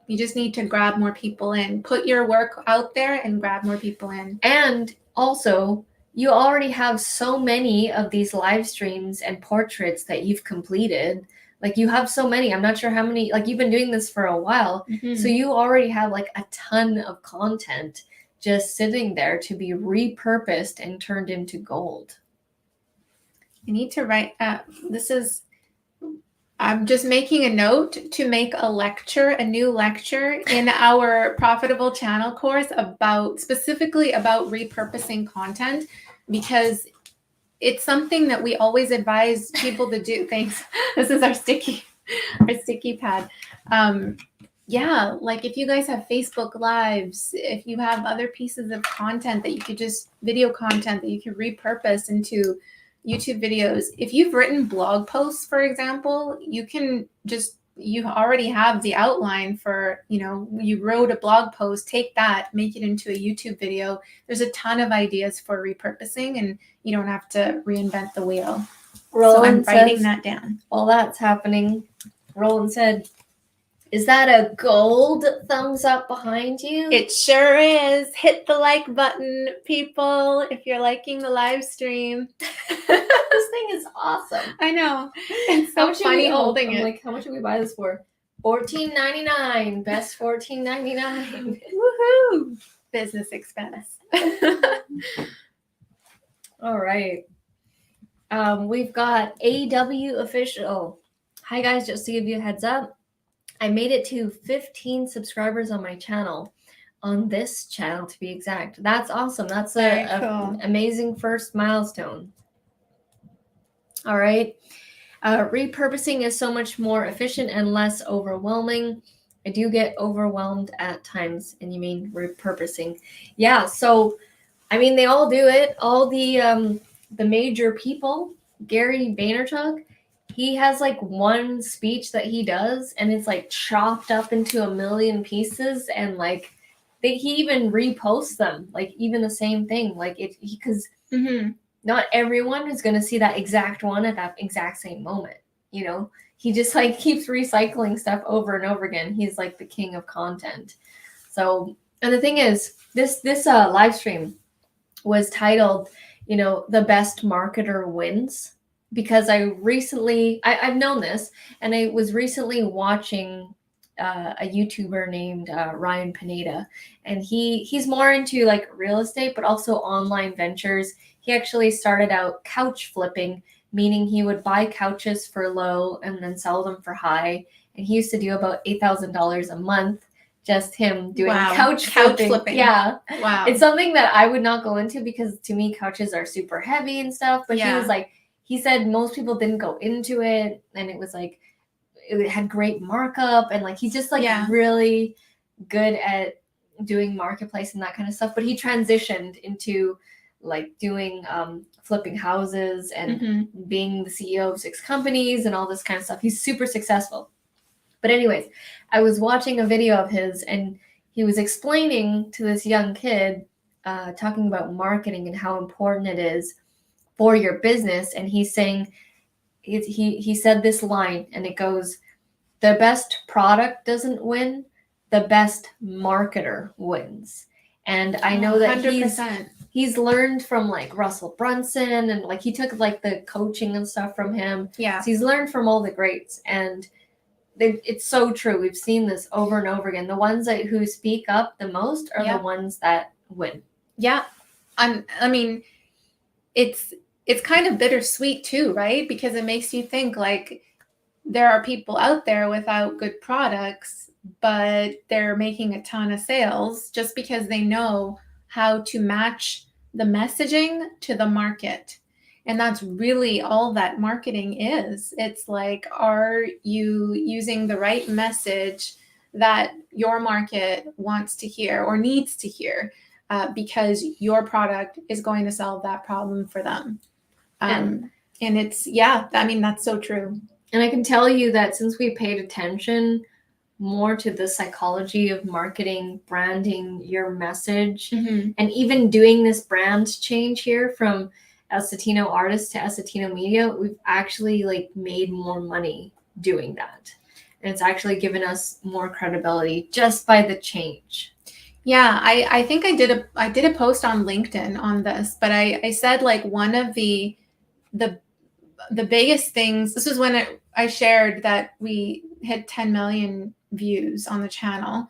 You just need to grab more people in, put your work out there and grab more people in. And also, you already have so many of these live streams and portraits that you've completed. You have so many. I'm not sure how many, you've been doing this for a while. Mm-hmm. So you already have a ton of content just sitting there to be repurposed and turned into gold. I need to write, I'm just making a note to make a new lecture in our Profitable Channel course specifically about repurposing content, because it's something that we always advise people to do. Thanks. This is our sticky pad. If you guys have Facebook Lives, if you have other pieces of content that you could video content that you could repurpose into YouTube videos. If you've written blog posts, for example, you can just you already have the outline for, you wrote a blog post, take that, make it into a YouTube video. There's a ton of ideas for repurposing, and you don't have to reinvent the wheel. Roland so I'm writing says, that down. While that's happening, Roland said, is that a gold thumbs up behind you? It sure is. Hit the like button, people, if you're liking the live stream. This thing is awesome. I know. It's so funny holding it. Like, how much should we buy this for? $14.99. Best $14.99. Woohoo! Business expense. All right. We've got AW Official. Hi guys, just to give you a heads up, I made it to 15 subscribers on my channel, on this channel to be exact. That's awesome. That's an amazing first milestone. All right. Repurposing is so much more efficient and less overwhelming. I do get overwhelmed at times, and you mean repurposing. Yeah, so, I mean, they all do it. All the major people, Gary Vaynerchuk, he has like one speech that he does, and it's like chopped up into a million pieces, and like he even reposts them, like even the same thing, like because not everyone is going to see that exact one at that exact same moment. He just like keeps recycling stuff over and over again. He's like the king of content. So, and the thing is, this live stream was titled, the best marketer wins. Because I've known this, and I was recently watching a YouTuber named Ryan Pineda, and he's more into like real estate, but also online ventures. He actually started out couch flipping, meaning he would buy couches for low and then sell them for high. And he used to do about $8,000 a month, just him doing couch flipping. Yeah. Wow. It's something that I would not go into, because to me, couches are super heavy and stuff. But he was like, he said most people didn't go into it, and it was like, it had great markup, and like, he's just like really good at doing marketplace and that kind of stuff. But he transitioned into like doing flipping houses and being the CEO of 6 companies and all this kind of stuff. He's super successful. But anyways, I was watching a video of his, and he was explaining to this young kid, talking about marketing and how important it is for your business. And he's saying, he said this line, and it goes, the best product doesn't win, the best marketer wins. And I know that 100%. He's learned from like Russell Brunson, and like he took like the coaching and stuff from him. Yeah. So he's learned from all the greats, and it's so true. We've seen this over and over again. The ones who speak up the most are the ones that win. Yeah. I mean, it's kind of bittersweet too, right? Because it makes you think like there are people out there without good products, but they're making a ton of sales just because they know how to match the messaging to the market. And that's really all that marketing is. It's like, are you using the right message that your market wants to hear or needs to hear, because your product is going to solve that problem for them. And it's, I mean, that's so true. And I can tell you that since we paid attention more to the psychology of marketing, branding your message, and even doing this brand change here from Essetino Artist to Essetino Media, we've actually like made more money doing that. And it's actually given us more credibility just by the change. Yeah, I think I did a post on LinkedIn on this, but I said like one of the biggest things, this was when I shared that we hit 10 million views on the channel.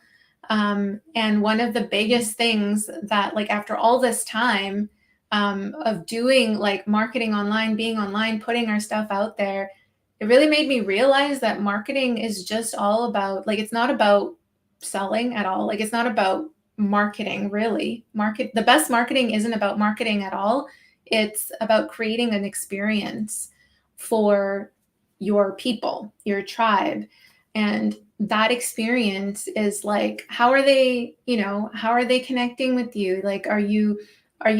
And one of the biggest things that like after all this time of doing like marketing online, being online, putting our stuff out there, it really made me realize that marketing is just all about, like, it's not about selling at all. Like, it's not about marketing, really. The best marketing isn't about marketing at all. It's about creating an experience for your people, your tribe. And that experience is like, how are they connecting with you? Like, are you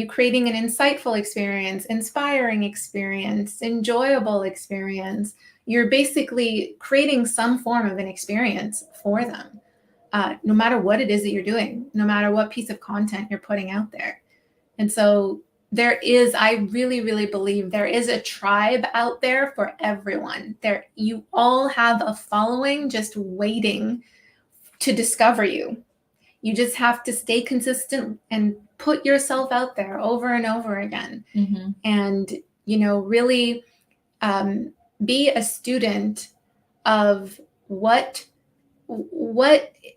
creating an insightful experience, inspiring experience, enjoyable experience? you're basically creating some form of an experience for them, no matter what it is that you're doing, no matter what piece of content you're putting out there. And so I really, really believe there is a tribe out there for everyone. You all have a following just waiting to discover you. You just have to stay consistent and put yourself out there over and over again. Mm-hmm. And, really be a student of what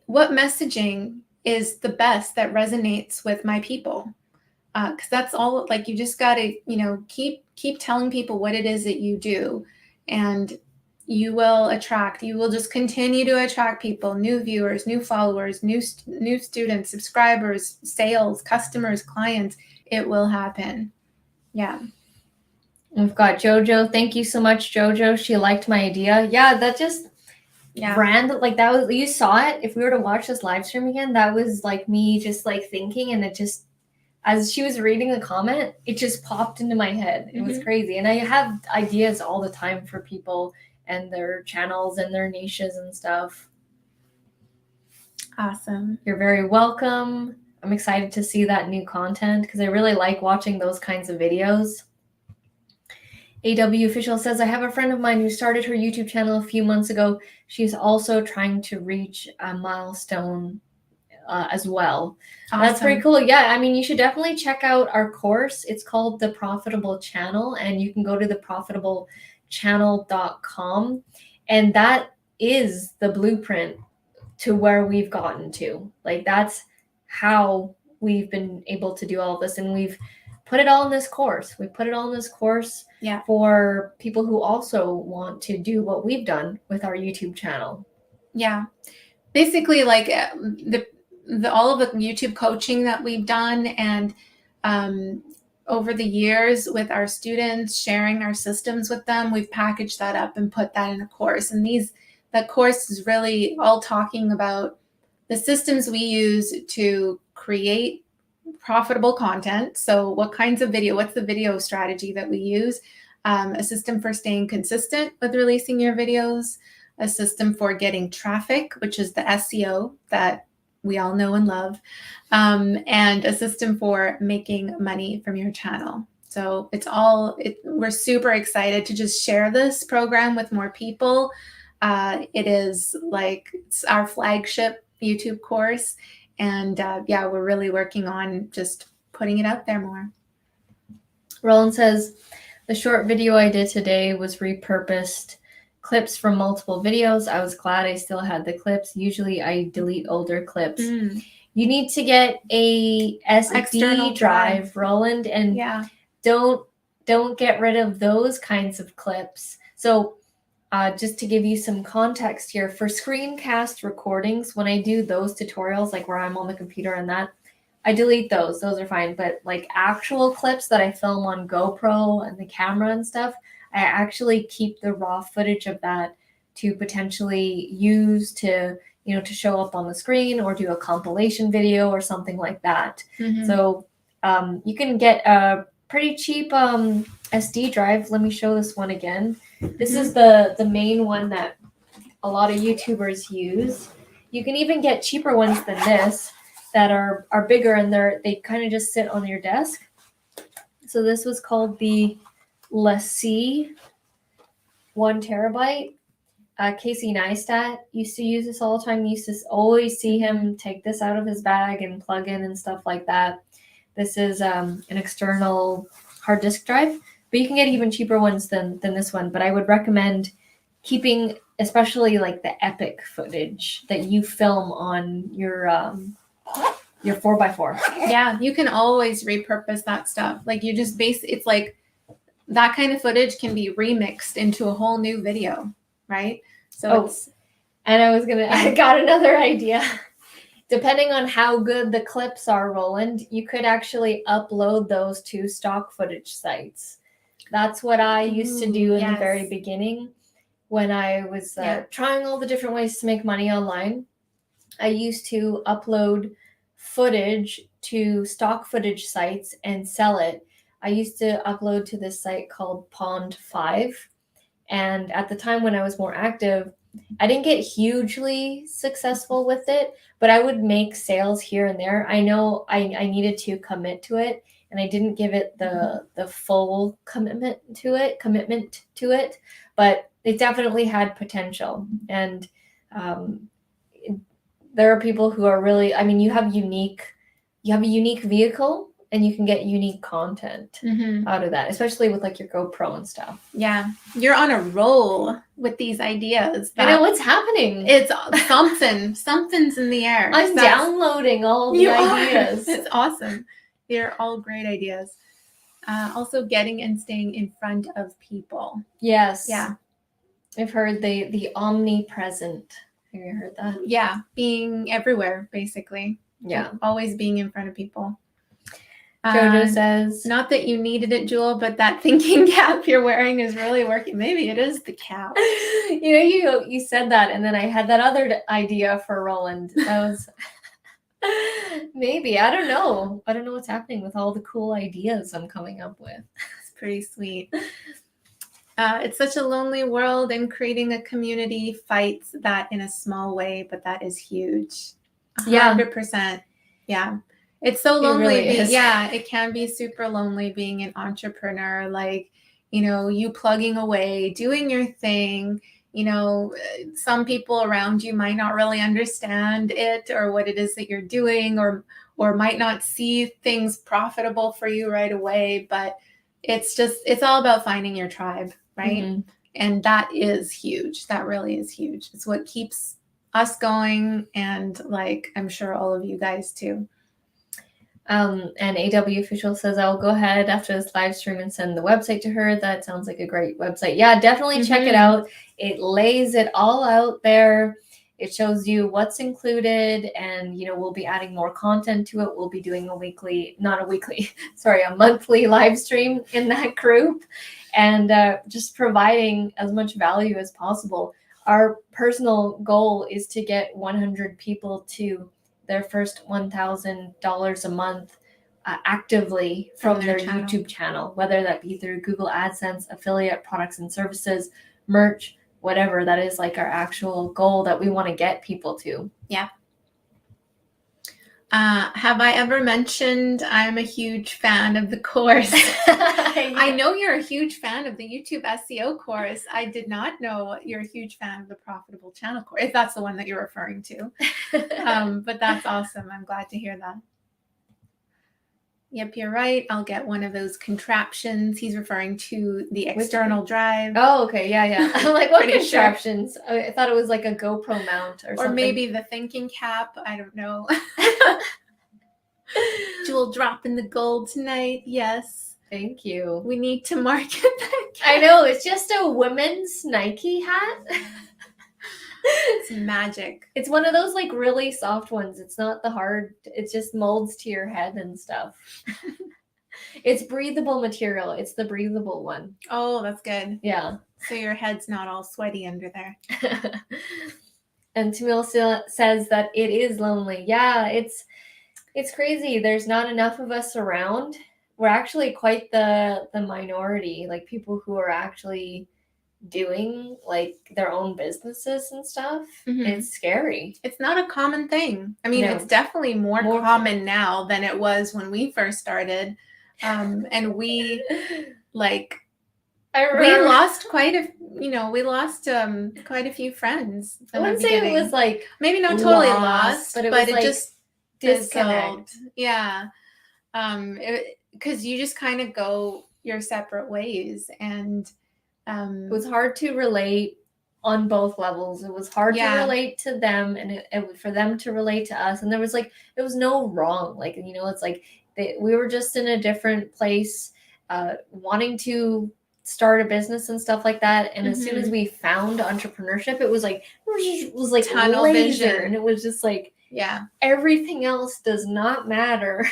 messaging is the best that resonates with my people. Because that's all, like, you just got to, keep telling people what it is that you do, and you will just continue to attract people, new viewers, new followers, new students, subscribers, sales, customers, clients. It will happen. Yeah. We've got Jojo. Thank you so much, Jojo. She liked my idea. Yeah, that just random, like, that was, you saw it. If we were to watch this live stream again, that was like me just like thinking, and it just, as she was reading the comment, it just popped into my head. It was crazy. And I have ideas all the time for people and their channels and their niches and stuff. Awesome. You're very welcome. I'm excited to see that new content because I really like watching those kinds of videos. AW Official says, I have a friend of mine who started her YouTube channel a few months ago. She's also trying to reach a milestone as well. Awesome. That's pretty cool. Yeah, I mean, you should definitely check out our course. It's called The Profitable Channel, and you can go to theprofitablechannel.com, and that is the blueprint to where we've gotten to. Like, that's how we've been able to do all of this, and we've put it all in this course. We put it all in this course for people who also want to do what we've done with our YouTube channel. Yeah. Basically, like, all of the YouTube coaching that we've done, and over the years with our students, sharing our systems with them, we've packaged that up and put that in a course. And that course is really all talking about the systems we use to create profitable content. So what's the video strategy that we use? A system for staying consistent with releasing your videos, a system for getting traffic, which is the SEO that we all know and love, and a system for making money from your channel. So we're super excited to just share this program with more people. It's our flagship YouTube course. And we're really working on just putting it out there more. Roland says, the short video I did today was repurposed clips from multiple videos. I was glad I still had the clips. Usually I delete older clips. You need to get a SD drive, Roland, and don't get rid of those kinds of clips. So just to give you some context here, for screencast recordings, when I do those tutorials, like where I'm on the computer and that, I delete those. Those are fine. But like actual clips that I film on GoPro and the camera and stuff, I actually keep the raw footage of that to potentially use to show up on the screen or do a compilation video or something like that. So you can get a pretty cheap SD drive. Let me show this one again. This is the main one that a lot of YouTubers use. You can even get cheaper ones than this that are bigger, and they kind of just sit on your desk. So this was called the LaCie 1 terabyte. Casey Neistat used to use this all the time. You used to always see him take this out of his bag and plug in and stuff like that. This is an external hard disk drive, but you can get even cheaper ones than this one. But I would recommend keeping, especially like the epic footage that you film on your 4x4. Yeah, you can always repurpose that stuff. Like, you just it's like that kind of footage can be remixed into a whole new video, right? So I got another idea. Depending on how good the clips are, Roland, you could actually upload those to stock footage sites. That's what I used to do in the very beginning when I was trying all the different ways to make money online. I used to upload footage to stock footage sites and sell it. I used to upload to this site called Pond 5, And at the time when I was more active, I didn't get hugely successful with it, but I would make sales here and there. I know I needed to commit to it, and I didn't give it the full commitment to it, but it definitely had potential. And there are people who are really, I mean, you have a unique vehicle, and you can get unique content out of that, especially with like your GoPro and stuff. Yeah, you're on a roll with these ideas. I know what's happening. It's something's in the air. I'm downloading all the ideas. It's awesome. They're all great ideas. Also, getting and staying in front of people. Yes. Yeah. I've heard the omnipresent. Have you heard that? Yeah, being everywhere, basically. Yeah. Always being in front of people. Jojo says, not that you needed it, Jewel, but that thinking cap you're wearing is really working. Maybe it is the cap. You said that, and then I had that other idea for Roland. That was maybe. I don't know. I don't know what's happening with all the cool ideas I'm coming up with. It's pretty sweet. It's such a lonely world, and creating a community fights that in a small way, but that is huge. 100%. Yeah. It's so lonely. It can be super lonely being an entrepreneur. Like, you plugging away, doing your thing. Some people around you might not really understand it or what it is that you're doing, or might not see things profitable for you right away. But it's all about finding your tribe, right? Mm-hmm. And that is huge. That really is huge. It's what keeps us going. And like, I'm sure all of you guys too. And AW Official says, I'll go ahead after this live stream and send the website to her. That sounds like a great website. Yeah, definitely check it out. It lays it all out there. It shows you what's included, and, we'll be adding more content to it. We'll be doing a monthly live stream in that group, and just providing as much value as possible. Our personal goal is to get 100 people to their first $1,000 a month actively from their YouTube channel, whether that be through Google AdSense, affiliate products and services, merch, whatever. That is like our actual goal that we want to get people to. Yeah. Have I ever mentioned I'm a huge fan of the course? I know you're a huge fan of the YouTube SEO course. I did not know you're a huge fan of the Profitable Channel course, if that's the one that you're referring to. But that's awesome. I'm glad to hear that. Yep, you're right. I'll get one of those contraptions. He's referring to the external drive. Oh, okay. Yeah. I'm like, what contraptions? Sure. I thought it was like a GoPro mount or something. Or maybe the thinking cap. I don't know. Jewel dropping the gold tonight. Yes. Thank you. We need to market that cap. I know. It's just a women's Nike hat. It's magic. It's one of those like really soft ones. It's not the hard, it just molds to your head and stuff. It's breathable material. It's the breathable one. Oh, that's good. Yeah. So your head's not all sweaty under there. And Tamil says that it is lonely. Yeah, it's crazy. There's not enough of us around. We're actually quite the minority, like people who are actually doing like their own businesses and stuff. Mm-hmm. It's scary. It's not a common thing. I mean, It's definitely more common now than it was when we first started. And we we lost quite a few friends. I wouldn't say it was like maybe not totally lost, but it like just disconnect. Yeah. Because you just kind of go your separate ways, and it was hard to relate on both levels. It was hard to relate to them, and it for them to relate to us. And there was no wrong. Like, it's like we were just in a different place, wanting to start a business and stuff like that. And as soon as we found entrepreneurship, it was like tunnel vision, and it was just like, everything else does not matter,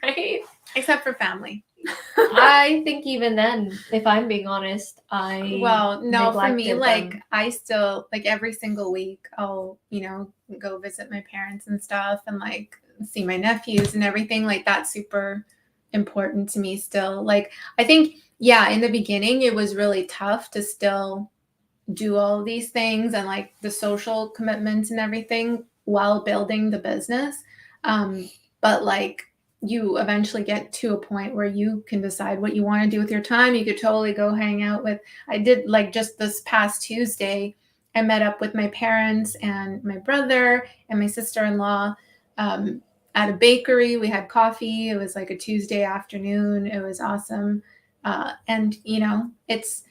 right? Except for family. I think even then, if I'm being honest, for me, I still every single week I'll go visit my parents and stuff, and see my nephews and everything. That's super important to me still. I think in the beginning it was really tough to still do all these things and like the social commitments and everything while building the business. But like you eventually get to a point where you can decide what you want to do with your time. You could totally go hang out with, I did like just this past Tuesday, I met up with my parents and my brother and my sister-in-law at a bakery. We had coffee. It was like a Tuesday afternoon. It was awesome. And you know, it's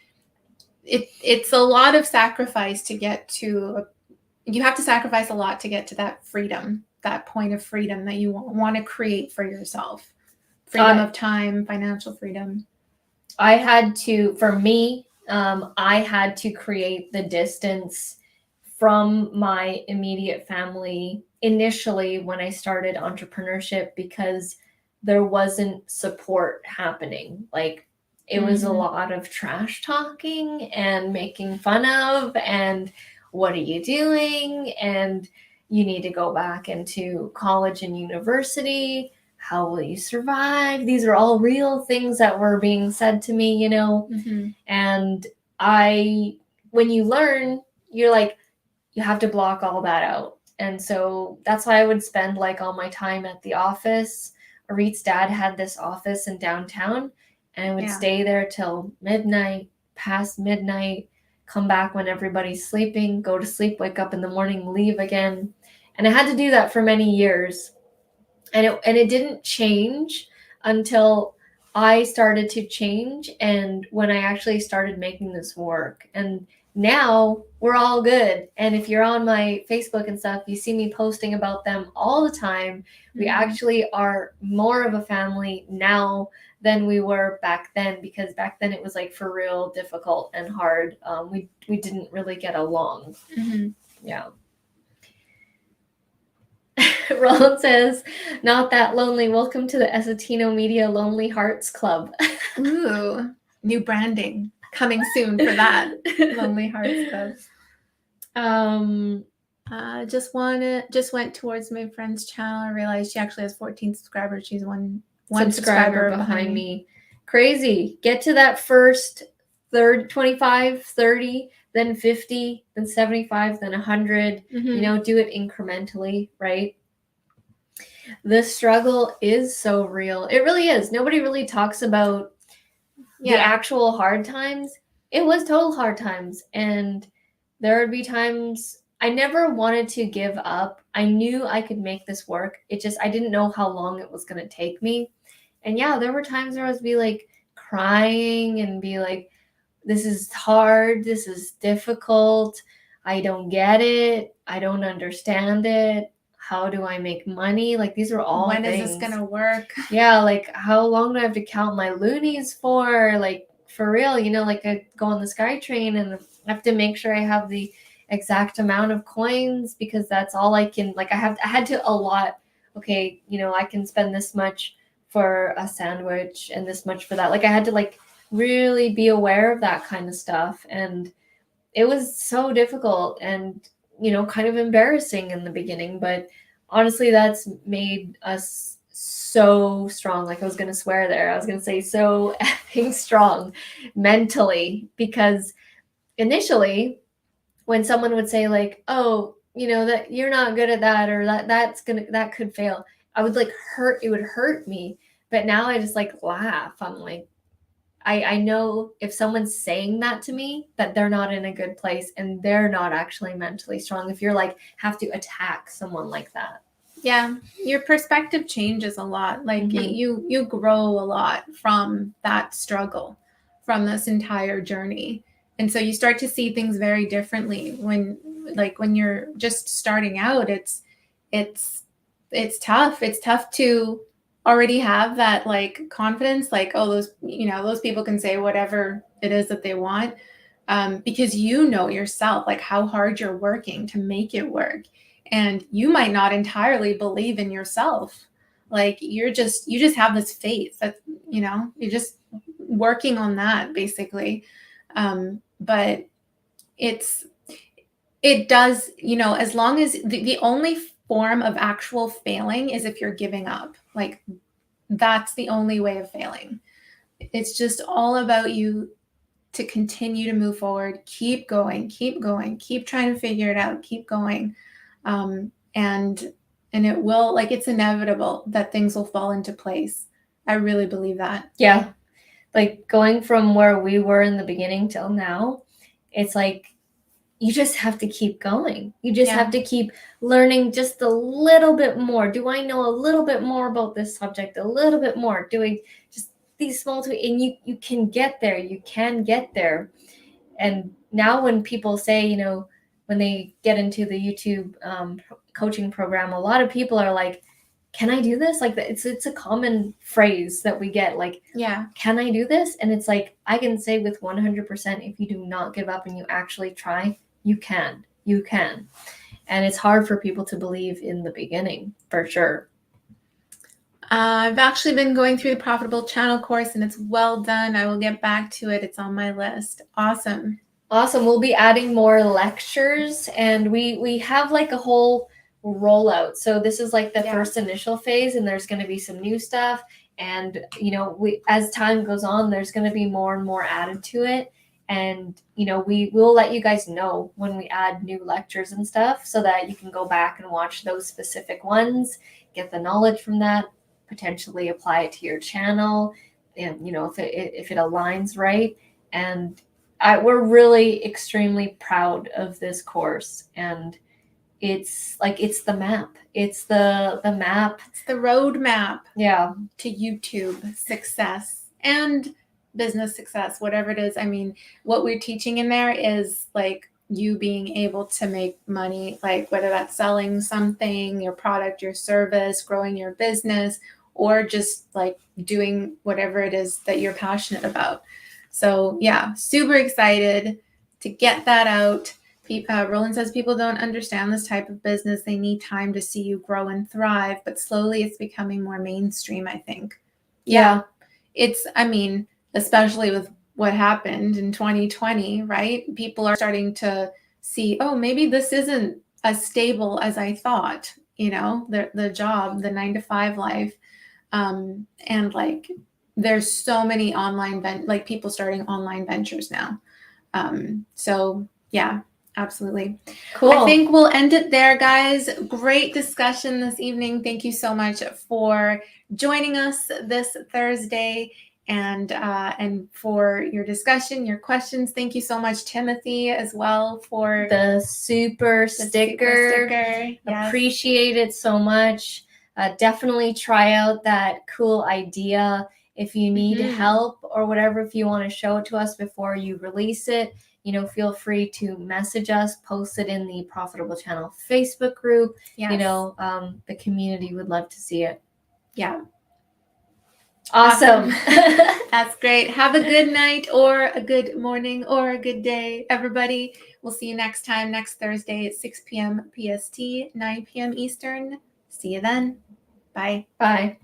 a lot of sacrifice to get to you have to sacrifice a lot to get to that freedom, that point of freedom that you want to create for yourself. Freedom of time, financial freedom. I had to, for me, I had to create the distance from my immediate family initially when I started entrepreneurship, because there wasn't support happening. Like, it was a lot of trash talking and making fun of, and what are you doing? And you need to go back into college and university. How will you survive? These are all real things that were being said to me, you know? And when you learn, you're like, you have to block all that out. And so that's why I would spend like all my time at the office. Arit's dad had this office in downtown, and I would stay there till midnight, past midnight, come back when everybody's sleeping, go to sleep, wake up in the morning, leave again. And I had to do that for many years. And it didn't change until I started to change, and when I actually started making this work. And now we're all good. And if you're on my Facebook and stuff, you see me posting about them all the time. We actually are more of a family now than we were back then, because back then it was like for real difficult and hard. We didn't really get along. Yeah. Roland says, not that lonely. Welcome to the Essetino Media Lonely Hearts Club. Ooh, new branding coming soon for that. Lonely Hearts Club. Just went towards my friend's channel. I realized she actually has 14 subscribers. She's one subscriber behind me. Crazy. Get to that first 25, 30, then 50, then 75, then 100. You know, do it incrementally, right? The struggle is so real. It really is. Nobody really talks about the actual hard times. It was total hard times. And there would be times I never wanted to give up. I knew I could make this work. I didn't know how long it was going to take me. And yeah, there were times where I would be like crying and be like, this is hard. This is difficult. I don't get it. I don't understand it. How do I make money? Like, these are all when things. Is this gonna work? Yeah, like, how long do I have to count my loonies for? Like, for real, you know, like I go on the SkyTrain and I have to make sure I have the exact amount of coins, because that's all I can, like, I had to allot, okay, you know, I can spend this much for a sandwich and this much for that. Like, I had to like really be aware of that kind of stuff. And it was so difficult and, you know, kind of embarrassing in the beginning, but honestly, that's made us so strong. Like, I was going to swear there. I was going to say so effing strong mentally, because initially when someone would say like, oh, you know, that you're not good at that, or that could fail, I would like it would hurt me. But now I just like laugh. I'm like, I know if someone's saying that to me, that they're not in a good place and they're not actually mentally strong. If you're like, have to attack someone like that. Yeah, your perspective changes a lot. Like you grow a lot from that struggle, from this entire journey. And so you start to see things very differently when you're just starting out. It's tough. It's tough to already have that like confidence, like, oh, those people can say whatever it is that they want, because you know yourself, like how hard you're working to make it work. And you might not entirely believe in yourself. Like you just have this faith that, you know, you're just working on that basically. But it does, you know, as long as the only form of actual failing is if you're giving up. Like that's the only way of failing. It's just all about you to continue to move forward. Keep going, keep trying to figure it out, keep going. And it will, like, it's inevitable that things will fall into place. I really believe that. Yeah. Like going from where we were in the beginning till now, it's like you just have to keep going. You just have to keep learning just a little bit more. Do I know a little bit more about this subject? A little bit more. Doing just these small tweaks, and you can get there. You can get there. And now when people say, you know, when they get into the YouTube coaching program, a lot of people are like, can I do this? Like, it's a common phrase that we get, like, can I do this? And it's like, I can say with 100%, if you do not give up and you actually try, you can. And it's hard for people to believe in the beginning, for sure. I've actually been going through the Profitable Channel course, and it's well done. I will get back to it. It's on my list. Awesome. We'll be adding more lectures, and we have like a whole rollout. So this is like the first initial phase, and there's going to be some new stuff. And, you know, as time goes on, there's going to be more and more added to it. And, you know, we will let you guys know when we add new lectures and stuff, so that you can go back and watch those specific ones, get the knowledge from that, potentially apply it to your channel, and, you know, if it aligns right. And we're really extremely proud of this course, and it's like, it's the map. It's the map. It's the roadmap. Yeah. To YouTube success and business success, whatever it is. I mean, what we're teaching in there is like you being able to make money, like whether that's selling something, your product, your service, growing your business, or just like doing whatever it is that you're passionate about. So yeah, super excited to get that out. Roland says people don't understand this type of business. They need time to see you grow and thrive, but slowly it's becoming more mainstream, I think. Yeah. It's, I mean, especially with what happened in 2020, right? People are starting to see, oh, maybe this isn't as stable as I thought, you know, the job, the 9-to-5 life. And like, there's so many online people starting online ventures now. So yeah, absolutely. Cool. I think we'll end it there, guys. Great discussion this evening. Thank you so much for joining us this Thursday, and for your discussion, your questions. Thank you so much, Timothy, as well, for the super sticker. Yes. Appreciate it so much. Definitely try out that cool idea. If you need help or whatever, if you want to show it to us before you release it, you know, feel free to message us, post it in the Profitable Channel Facebook group. Yes. You know, the community would love to see it. Yeah. Awesome. That's great. Have a good night, or a good morning, or a good day, everybody. We'll see you next time, next Thursday at 6 p.m. PST, 9 p.m. Eastern. See you then. Bye. Bye.